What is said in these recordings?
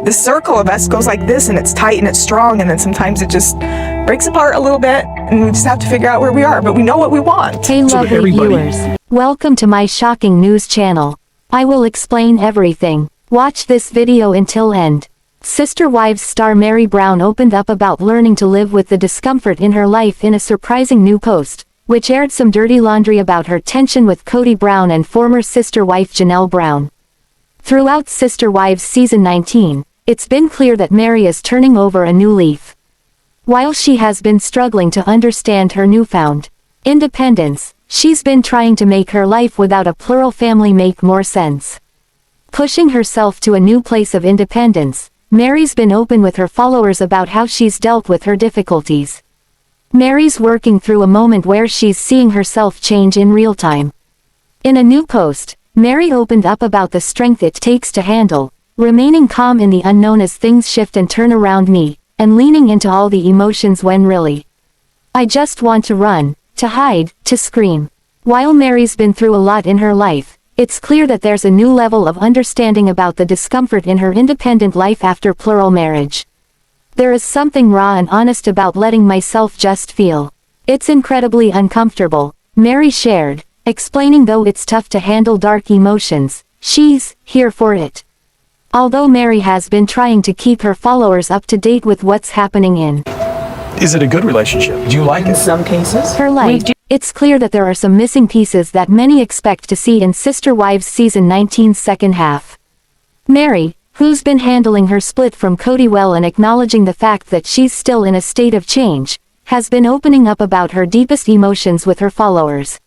the circle of us goes like this, and it's tight and it's strong, and then sometimes it just breaks apart a little bit, and we just have to figure out where we are, but we know what we want. Hey lovely viewers, welcome to my shocking news channel. I will explain everything. Watch this video until end. Sister Wives star Meri Brown opened up about learning to live with the discomfort in her life in a surprising new post, which aired some dirty laundry about her tension with KodyBrown and former sister wife Janelle Brown. Throughout Sister Wives Season 19, it's been clear that Meri is turning over a new leaf. While she has been struggling to understand her newfound independence, she's been trying to make her life without a plural family make more sense. Pushing herself to a new place of independence, Meri's been open with her followers about how she's dealt with her difficulties. Meri's working through a moment where she's seeing herself change in real time. In a new post, Meri opened up about the strength it takes to handle remaining calm in the unknown as things shift and turn around me, and leaning into all the emotions when really I just want to run, to hide, to scream. While Meri's been through a lot in her life, it's clear that there's a new level of understanding about the discomfort in her independent life after plural marriage. There is something raw and honest about letting myself just feel. It's incredibly uncomfortable, Meri shared, explaining though it's tough to handle dark emotions, she's here for it. Although Meri has been trying to keep her followers up to date with what's happening in Is it a good relationship? Do you like it? In some cases. her life, it's clear that there are some missing pieces that many expect to see in Sister Wives Season 19's second half. Meri, who's been handling her split from Kody well and acknowledging the fact that she's still in a state of change, has been opening up about her deepest emotions with her followers.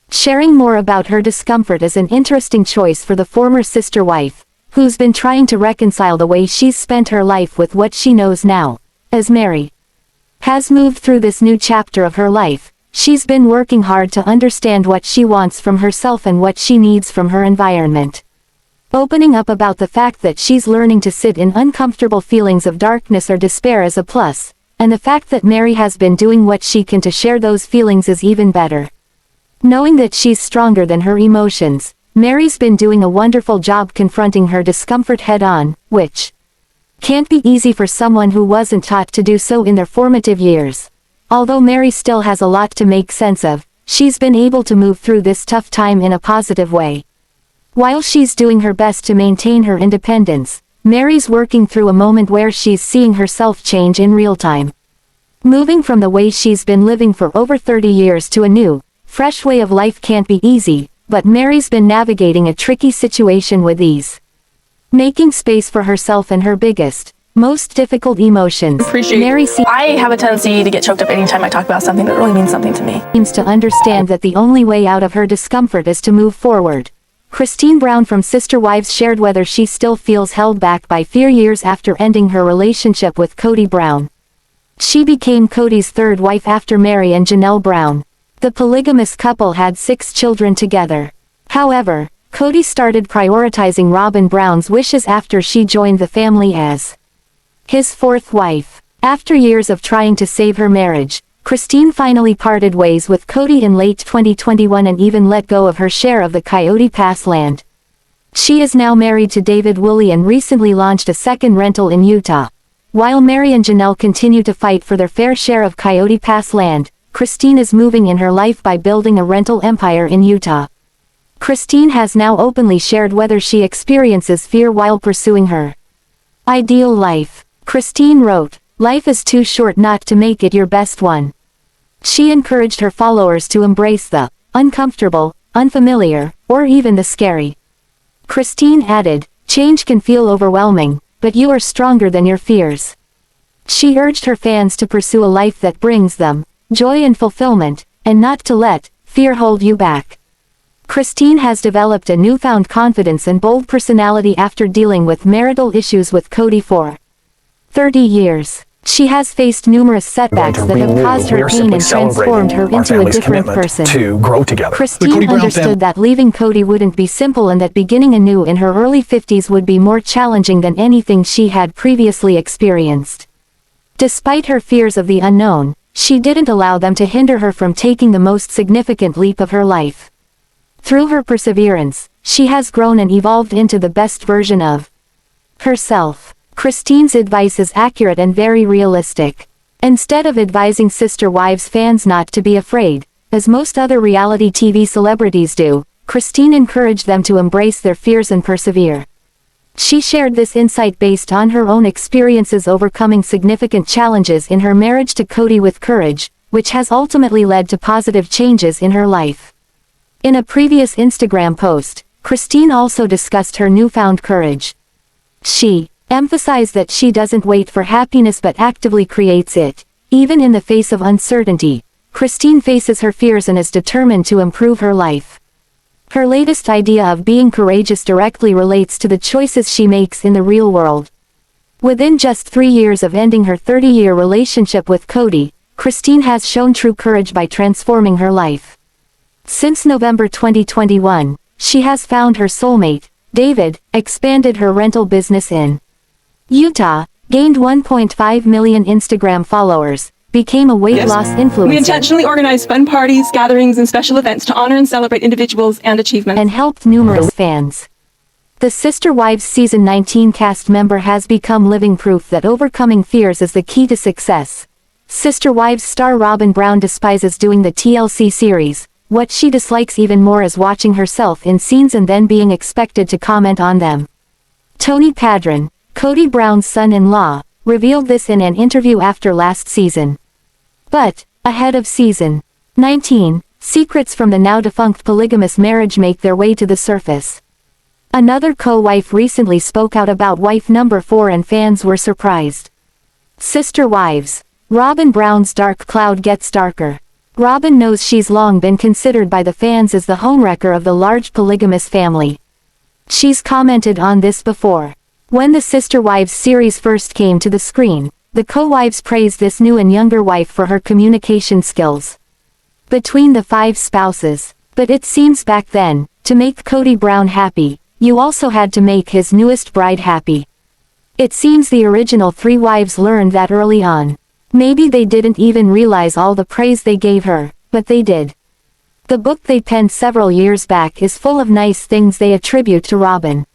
Sharing more about her discomfort is an interesting choice for the former sister wife, who's been trying to reconcile the way she's spent her life with what she knows now. As Meri has moved through this new chapter of her life, she's been working hard to understand what she wants from herself and what she needs from her environment. Opening up about the fact that she's learning to sit in uncomfortable feelings of darkness or despair is a plus, and the fact that Meri has been doing what she can to share those feelings is even better. Knowing that she's stronger than her emotions, Meri's been doing a wonderful job confronting her discomfort head-on, which can't be easy for someone who wasn't taught to do so in their formative years. Although Meri still has a lot to make sense of, she's been able to move through this tough time in a positive way. While she's doing her best to maintain her independence, Meri's working through a moment where she's seeing herself change in real time. Moving from the way she's been living for over 30 years to a new, fresh way of life can't be easy, but Meri's been navigating a tricky situation with ease. Making space for herself and her biggest, most difficult emotions. Meri I have a tendency to get choked up anytime I talk about something that really means something to me. Seems to understand that the only way out of her discomfort is to move forward. ChristineBrown from Sister Wives shared whether she still feels held back by fear years after ending her relationship with KodyBrown. She became Kody's third wife after Meri and Janelle Brown. The polygamous couple had 6 children together. However, Kody started prioritizing RobynBrown's wishes after she joined the family as his 4th wife. After years of trying to save her marriage, Christine finally parted ways with Kody in late 2021 and even let go of her share of the Coyote Pass land. She is now married to Devid and recently launched a second rental in Utah. While Meri and Janelle continue to fight for their fair share of Coyote Pass land, Christine is moving in her life by building a rental empire in Utah. Christine has now openly shared whether she experiences fear while pursuing her ideal life. Christine wrote, "Life is too short not to make it your best one." She encouraged her followers to embrace the uncomfortable, unfamiliar, or even the scary. Christine added, "Change can feel overwhelming, but you are stronger than your fears." She urged her fans to pursue a life that brings them joy and fulfillment, and not to let fear hold you back. Christine has developed a newfound confidence and bold personality after dealing with marital issues with Kody for 30 years. She has faced numerous setbacks that have caused her pain and transformed her into a different person. To grow together. Christine understood that leaving Kody wouldn't be simple and that beginning anew in her early 50s would be more challenging than anything she had previously experienced. Despite her fears of the unknown, she didn't allow them to hinder her from taking the most significant leap of her life. Through her perseverance, she has grown and evolved into the best version of herself. Christine's advice is accurate and very realistic. Instead of advising Sister Wives fans not to be afraid, as most other reality TV celebrities do, Christine encouraged them to embrace their fears and persevere. She shared this insight based on her own experiences overcoming significant challenges in her marriage to Kody with courage, which has ultimately led to positive changes in her life. In a previous Instagram post, Christine also discussed her newfound courage. She emphasized that she doesn't wait for happiness but actively creates it. Even in the face of uncertainty, Christine faces her fears and is determined to improve her life. Her latest idea of being courageous directly relates to the choices she makes in the real world. Within just 3 years of ending her 30-year relationship with Kody, Christine has shown true courage by transforming her life. Since November 2021, she has found her soulmate, Devid, expanded her rental business in Utah, gained 1.5 million Instagram followers, became a weight loss influencer. We intentionally organize fun parties, gatherings, and special events to honor and celebrate individuals and achievements. And helped numerous fans. The Sister Wives Season 19 cast member has become living proof that overcoming fears is the key to success. Sister Wives star RobynBrown despises doing the TLC series. What she dislikes even more is watching herself in scenes and then being expected to comment on them. Paedon, KodyBrown's son-in-law, revealed this in an interview after last season. But, ahead of season 19, secrets from the now-defunct polygamous marriage make their way to the surface. Another co-wife recently spoke out about wife number 4 and fans were surprised. Sister Wives. RobynBrown's dark cloud gets darker. Robyn knows she's long been considered by the fans as the homewrecker of the large polygamous family. She's commented on this before. When the Sister Wives series first came to the screen, the co-wives praised this new and younger wife for her communication skills between the 5 spouses. But it seems back then, to make KodyBrown happy, you also had to make his newest bride happy. It seems the original 3 wives learned that early on. Maybe they didn't even realize all the praise they gave her, but they did. The book they penned several years back is full of nice things they attribute to Robyn.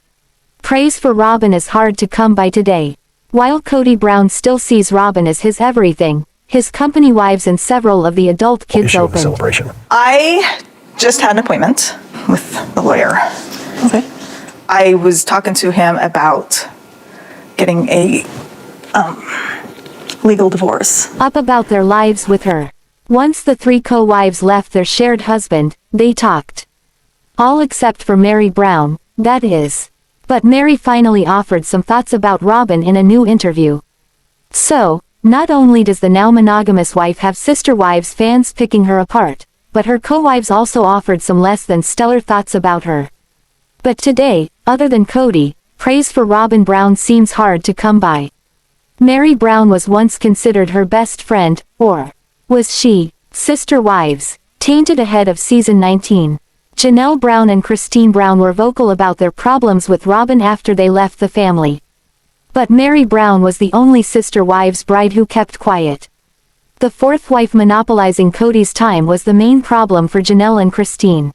Praise for Robyn is hard to come by today. While KodyBrown still sees Robyn as his everything, his company wives and several of the adult kids opened. Celebration. I just had an appointment with the lawyer. Okay. I was talking to him about getting a legal divorce. Up about their lives with her. Once the 3 co-wives left their shared husband, they talked. All except for Meri Brown, that is. But Meri finally offered some thoughts about Robyn in a new interview. So, not only does the now monogamous wife have Sister Wives fans picking her apart, but her co-wives also offered some less than stellar thoughts about her. But today, other than Kody, praise for RobynBrown seems hard to come by. Meri Brown was once considered her best friend, or was she? Sister Wives, tainted ahead of season 19. Janelle Brown and ChristineBrown were vocal about their problems with Robyn after they left the family. But Meri Brown was the only Sister Wives bride who kept quiet. The 4th wife monopolizing Kody's time was the main problem for Janelle and Christine.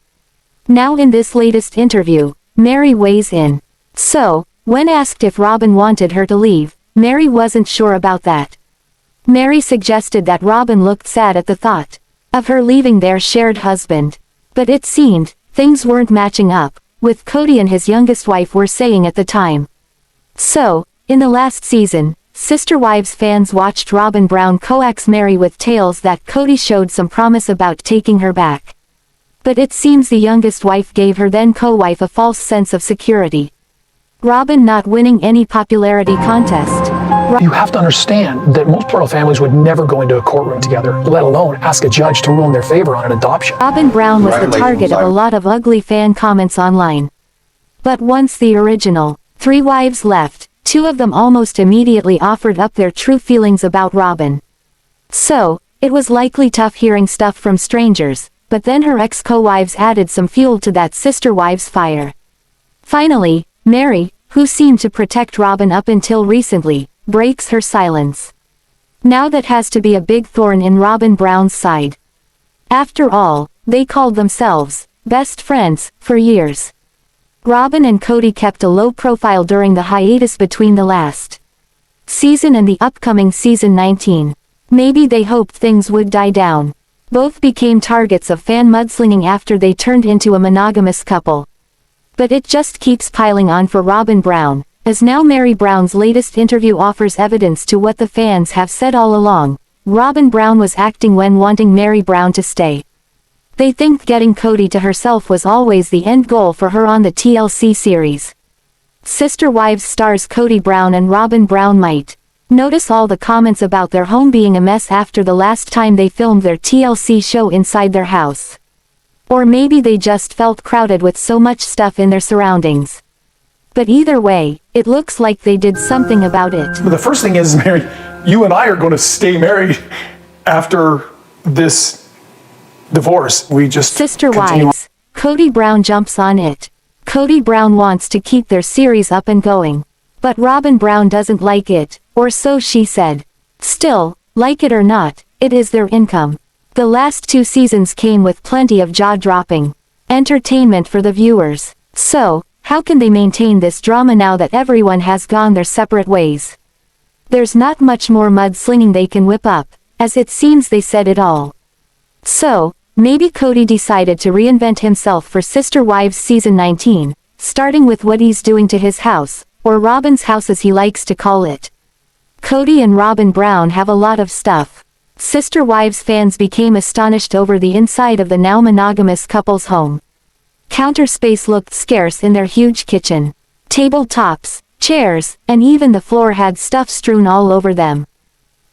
Now in this latest interview, Meri weighs in. So, when asked if Robyn wanted her to leave, Meri wasn't sure about that. Meri suggested that Robyn looked sad at the thought of her leaving their shared husband. But it seemed, things weren't matching up, with Kody and his youngest wife were saying at the time. So, in the last season, Sister Wives fans watched RobynBrown coax Meri with tales that Kody showed some promise about taking her back. But it seems the youngest wife gave her then co-wife a false sense of security. Robyn not winning any popularity contest. You have to understand that most royal families would never go into a courtroom together, let alone ask a judge to rule in their favor on an adoption. RobynBrown was the target of a lot of ugly fan comments online. But once the original 3 wives left, 2 of them almost immediately offered up their true feelings about Robyn. So, it was likely tough hearing stuff from strangers, but then her ex-co-wives added some fuel to that Sister Wives fire. Finally, Meri, who seemed to protect Robyn up until recently, breaks her silence. Now that has to be a big thorn in RobynBrown's side. After all, they called themselves best friends for years. Robyn and Kody kept a low profile during the hiatus between the last season and the upcoming season 19. Maybe they hoped things would die down. Both became targets of fan mudslinging after they turned into a monogamous couple. But it just keeps piling on for RobynBrown, as now Meri Brown's latest interview offers evidence to what the fans have said all along. RobynBrown was acting when wanting Meri Brown to stay. They think getting Kody to herself was always the end goal for her on the TLC series. Sister Wives stars KodyBrown and RobynBrown might notice all the comments about their home being a mess after the last time they filmed their TLC show inside their house. Or maybe they just felt crowded with so much stuff in their surroundings. But either way, it looks like they did something about it. The first thing is, Meri, you and I are going to stay married after this divorce. We just Sister continue. Wives. KodyBrown jumps on it. KodyBrown wants to keep their series up and going. But RobynBrown doesn't like it, or so she said. Still, like it or not, it is their income. The last 2 seasons came with plenty of jaw-dropping entertainment for the viewers. So, how can they maintain this drama now that everyone has gone their separate ways? There's not much more mudslinging they can whip up, as it seems they said it all. So, maybe Kody decided to reinvent himself for Sister Wives season 19, starting with what he's doing to his house, or Robyn's house as he likes to call it. Kody and RobynBrown have a lot of stuff. Sister Wives fans became astonished over the inside of the now monogamous couple's home. Counter space looked scarce in their huge kitchen. Tabletops, chairs, and even the floor had stuff strewn all over them.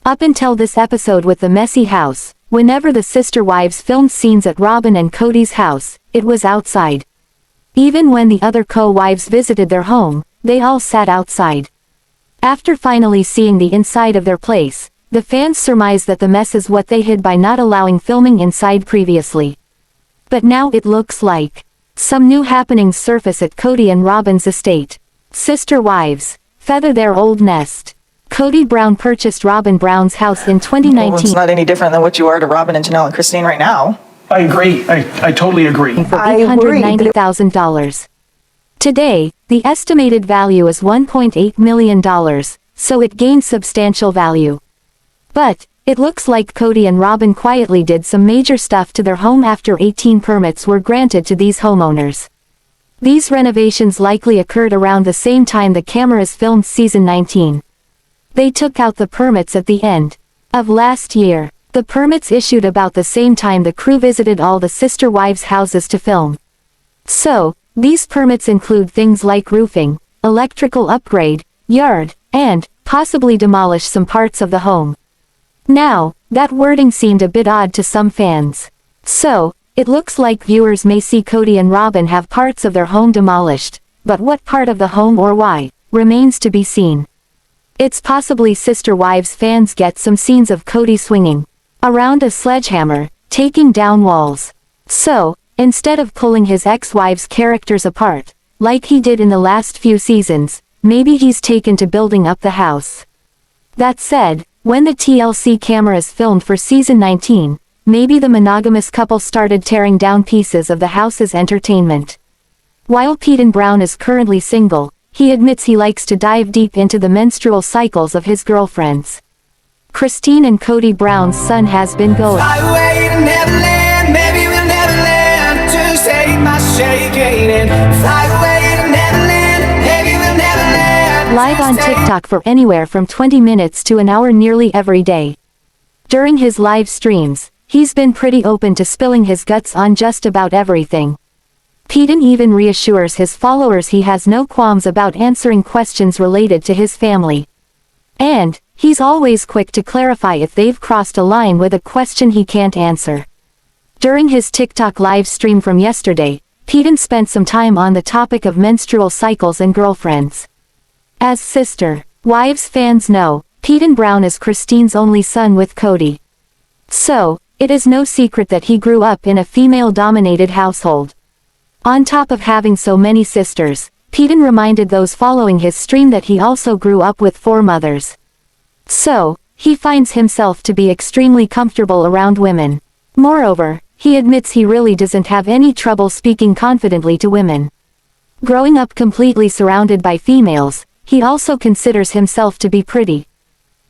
Up until this episode with the messy house, whenever the Sister Wives filmed scenes at Robyn and Kody's house, it was outside. Even when the other co-wives visited their home, they all sat outside. After finally seeing the inside of their place, the fans surmised that the mess is what they hid by not allowing filming inside previously. But now it looks like some new happenings surface at Kody and Robyn's estate. Sister Wives feather their old nest. KodyBrown purchased RobynBrown's house in 2019. Well, it's not any different than what you are to Robyn and Janelle and Christine right now. I agree. I totally agree. For I agree. $890,000. Today, the estimated value is $1.8 million, so it gained substantial value. But, it looks like Kody and Robyn quietly did some major stuff to their home after 18 permits were granted to these homeowners. These renovations likely occurred around the same time the cameras filmed season 19. They took out the permits at the end of last year. The permits issued about the same time the crew visited all the Sister Wives houses to film. So, these permits include things like roofing, electrical upgrade, yard, and possibly demolish some parts of the home. Now, that wording seemed a bit odd to some fans. So, it looks like viewers may see Kody and Robyn have parts of their home demolished, but what part of the home or why, remains to be seen. It's possibly Sister Wives fans get some scenes of Kody swinging around a sledgehammer, taking down walls. So, instead of pulling his ex-wives' characters apart, like he did in the last few seasons, maybe he's taken to building up the house. That said, when the TLC cameras filmed for season 19, maybe the monogamous couple started tearing down pieces of the house's entertainment. While Paedon Brown is currently single, he admits he likes to dive deep into the menstrual cycles of his girlfriends. Christine and KodyBrown's son has been going. Fly away to Neverland, maybe we'll never learn to take my shaking and fly away to Neverland, maybe we'll never learn. Live on TikTok for anywhere from 20 minutes to an hour nearly every day. During his live streams, he's been pretty open to spilling his guts on just about everything. Paedon even reassures his followers he has no qualms about answering questions related to his family. And, he's always quick to clarify if they've crossed a line with a question he can't answer. During his TikTok live stream from yesterday, Paedon spent some time on the topic of menstrual cycles and girlfriends. As Sister Wives fans know, Paedon Brown is Christine's only son with Kody. So, it is no secret that he grew up in a female-dominated household. On top of having so many sisters, Paedon reminded those following his stream that he also grew up with 4 mothers. So, he finds himself to be extremely comfortable around women. Moreover, he admits he really doesn't have any trouble speaking confidently to women. Growing up completely surrounded by females, he also considers himself to be pretty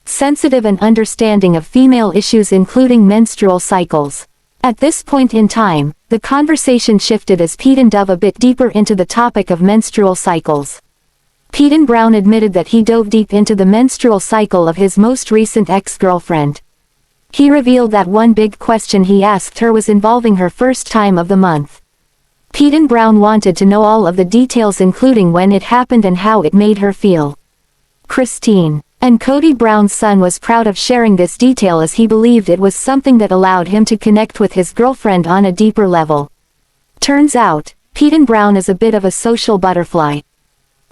sensitive and understanding of female issues including menstrual cycles. At this point in time, the conversation shifted as Paedon dove a bit deeper into the topic of menstrual cycles. Brown admitted that he dove deep into the menstrual cycle of his most recent ex-girlfriend. He revealed that one big question he asked her was involving her first time of the month. Brown wanted to know all of the details including when it happened and how it made her feel. Christine and KodyBrown's son was proud of sharing this detail as he believed it was something that allowed him to connect with his girlfriend on a deeper level. Turns out, Brown is a bit of a social butterfly.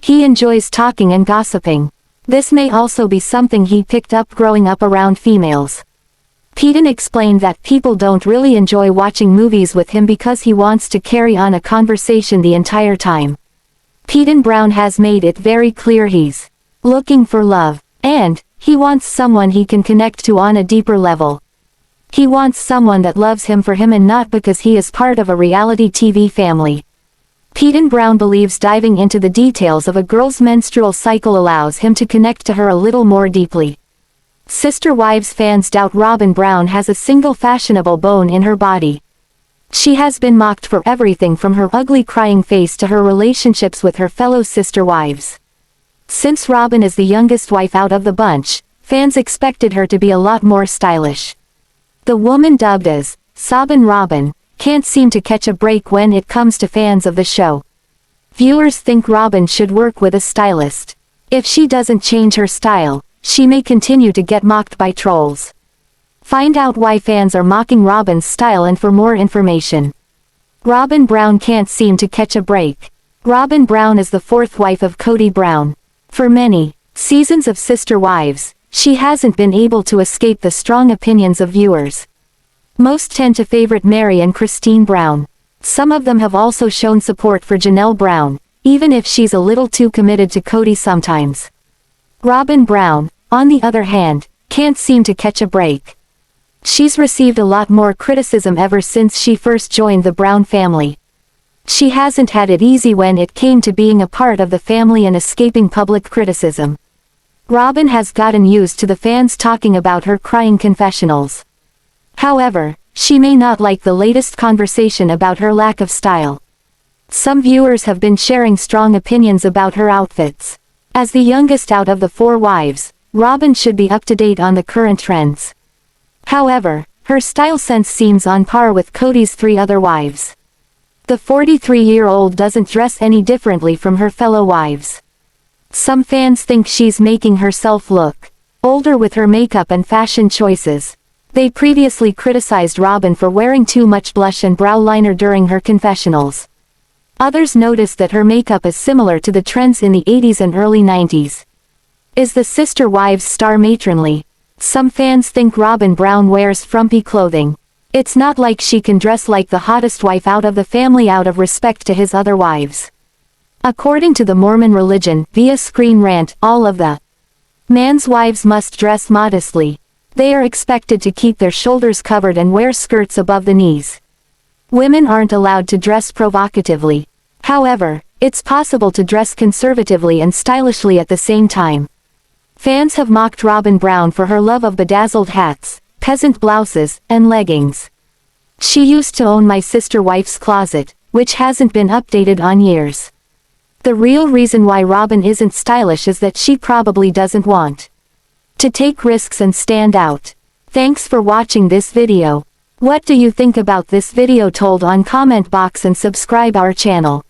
He enjoys talking and gossiping. This may also be something he picked up growing up around females. Paedon explained that people don't really enjoy watching movies with him because he wants to carry on a conversation the entire time. Brown has made it very clear he's looking for love, and he wants someone he can connect to on a deeper level. He wants someone that loves him for him and not because he is part of a reality TV family. Brown believes diving into the details of a girl's menstrual cycle allows him to connect to her a little more deeply. Sister Wives fans doubt RobynBrown has a single fashionable bone in her body. She has been mocked for everything from her ugly crying face to her relationships with her fellow sister wives. Since Robyn is the youngest wife out of the bunch, fans expected her to be a lot more stylish. The woman dubbed as Sobbin' Robyn can't seem to catch a break when it comes to fans of the show. Viewers think Robyn should work with a stylist. If she doesn't change her style, she may continue to get mocked by trolls. Find out why fans are mocking Robyn's style and for more information. RobynBrown can't seem to catch a break. RobynBrown is the fourth wife of KodyBrown. For many seasons of Sister Wives, she hasn't been able to escape the strong opinions of viewers. Most tend to favorite Meri and Christine Brown. Some of them have also shown support for Janelle Brown, even if she's a little too committed to Kody sometimes. RobynBrown, on the other hand, can't seem to catch a break. She's received a lot more criticism ever since she first joined the Brown family. She hasn't had it easy when it came to being a part of the family and escaping public criticism. Robyn has gotten used to the fans talking about her crying confessionals. However, she may not like the latest conversation about her lack of style. Some viewers have been sharing strong opinions about her outfits. As the youngest out of the four wives, Robyn should be up to date on the current trends. However, her style sense seems on par with Kody's three other wives. The 43-year-old doesn't dress any differently from her fellow wives. Some fans think she's making herself look older with her makeup and fashion choices. They previously criticized Robyn for wearing too much blush and brow liner during her confessionals. Others noticed that her makeup is similar to the trends in the 80s and early 90s. Is the Sister Wives star matronly? Some fans think RobynBrown wears frumpy clothing. It's not like she can dress like the hottest wife out of the family out of respect to his other wives. According to the Mormon religion, via Screen Rant, all of the man's wives must dress modestly. They are expected to keep their shoulders covered and wear skirts above the knees. Women aren't allowed to dress provocatively. However, it's possible to dress conservatively and stylishly at the same time. Fans have mocked RobynBrown for her love of bedazzled hats, peasant blouses, and leggings. She used to own My Sister Wife's Closet, which hasn't been updated on years. The real reason why Robyn isn't stylish is that she probably doesn't want to take risks and stand out. Thanks for watching this video. What do you think about this video? Told on comment box and subscribe our channel.